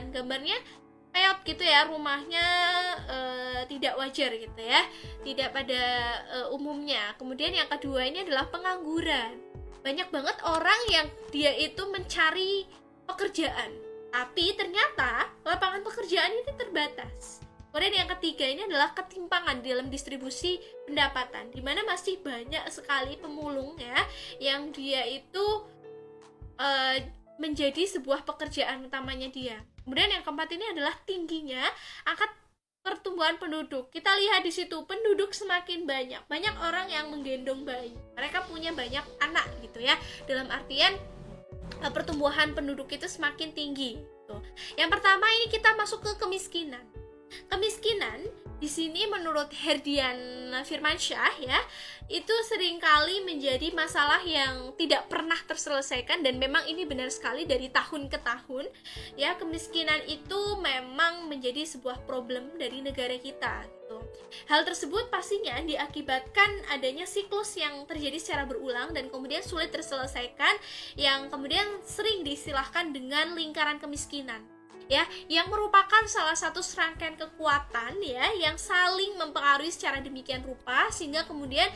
kemiskinan. Gambarnya peot gitu ya, rumahnya tidak wajar gitu ya, tidak pada umumnya. Kemudian yang kedua ini adalah pengangguran. Banyak banget orang yang dia itu mencari pekerjaan, tapi ternyata lapangan pekerjaan itu terbatas. Kemudian yang ketiga ini adalah ketimpangan dalam distribusi pendapatan, di mana masih banyak sekali pemulung ya, yang dia itu menjadi sebuah pekerjaan utamanya dia. Kemudian yang keempat ini adalah tingginya angka pertumbuhan penduduk. Kita lihat di situ penduduk semakin banyak, banyak orang yang menggendong bayi, mereka punya banyak anak gitu ya. Dalam artian pertumbuhan penduduk itu semakin tinggi. Tuh. Yang pertama ini kita masuk ke kemiskinan. Kemiskinan di sini menurut Herdian Firmansyah ya, itu seringkali menjadi masalah yang tidak pernah terselesaikan, dan memang ini benar sekali dari tahun ke tahun ya. Kemiskinan itu memang menjadi sebuah problem dari negara kita gitu. Hal tersebut pastinya diakibatkan adanya siklus yang terjadi secara berulang dan kemudian sulit terselesaikan, yang kemudian sering diistilahkan dengan lingkaran kemiskinan ya, yang merupakan salah satu serangkaian kekuatan ya yang saling mempengaruhi secara demikian rupa sehingga kemudian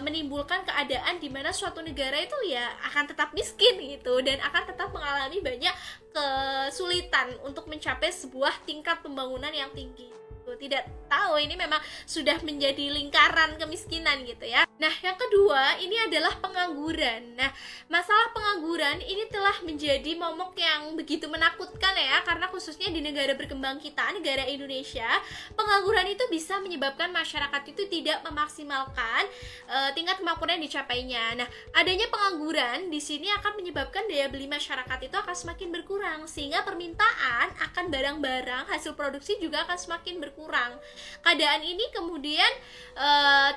menimbulkan keadaan di mana suatu negara itu ya akan tetap miskin gitu, dan akan tetap mengalami banyak kesulitan untuk mencapai sebuah tingkat pembangunan yang tinggi. Tidak tahu, ini memang sudah menjadi lingkaran kemiskinan gitu ya. Nah, yang kedua ini adalah pengangguran. Nah, masalah pengangguran ini telah menjadi momok yang begitu menakutkan ya, karena khususnya di negara berkembang kita, negara Indonesia, pengangguran itu bisa menyebabkan masyarakat itu tidak memaksimalkan tingkat kemampuan yang dicapainya. Nah, adanya pengangguran di sini akan menyebabkan daya beli masyarakat itu akan semakin berkurang, sehingga permintaan akan barang-barang hasil produksi juga akan semakin berkurang. Keadaan ini kemudian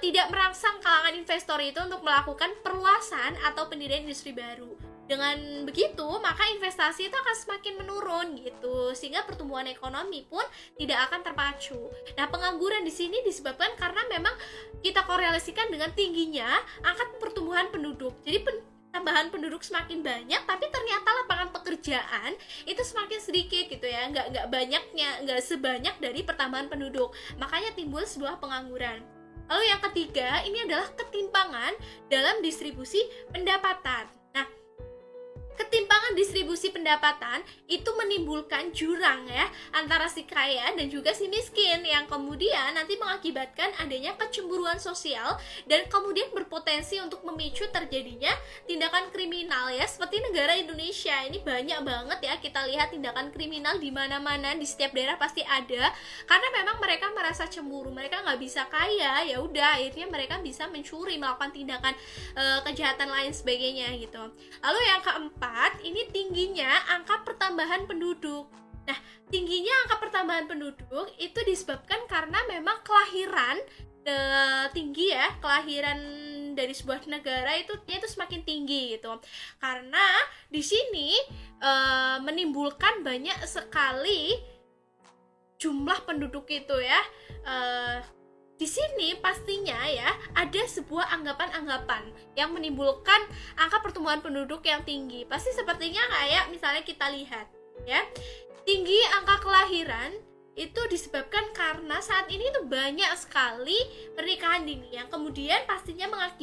tidak merangsang kalangan investor itu untuk melakukan perluasan atau pendirian industri baru. Dengan begitu, maka investasi itu akan semakin menurun gitu, sehingga pertumbuhan ekonomi pun tidak akan terpacu. Nah, pengangguran di sini disebabkan karena memang kita korelasikan dengan tingginya angka pertumbuhan penduduk. Jadi tambahan penduduk semakin banyak, tapi ternyata lapangan pekerjaan itu semakin sedikit gitu ya, nggak sebanyak dari pertambahan penduduk. Makanya timbul sebuah pengangguran. Lalu yang ketiga ini adalah ketimpangan dalam distribusi pendapatan. Nah, ketimpangan distribusi pendapatan itu menimbulkan jurang ya antara si kaya dan juga si miskin, yang kemudian nanti mengakibatkan adanya kecemburuan sosial dan kemudian berpotensi untuk memicu terjadinya tindakan kriminal ya. Seperti negara Indonesia ini banyak banget ya kita lihat tindakan kriminal di mana-mana, di setiap daerah pasti ada, karena memang mereka merasa cemburu, mereka nggak bisa kaya, ya udah akhirnya mereka bisa mencuri, melakukan tindakan kejahatan lain sebagainya gitu. Lalu yang keempat, ini tingginya angka pertambahan penduduk. Nah, tingginya angka pertambahan penduduk itu disebabkan karena memang kelahiran tinggi ya, kelahiran dari sebuah negara itu semakin tinggi gitu. Karena di sini menimbulkan banyak sekali jumlah penduduk itu ya. Di sini pastinya ya ada sebuah anggapan-anggapan yang menimbulkan angka pertumbuhan penduduk yang tinggi. Pasti sepertinya kayak misalnya kita lihat ya, tinggi angka kelahiran itu disebabkan karena saat ini tuh banyak sekali pernikahan dini yang kemudian pastinya mengakibatkan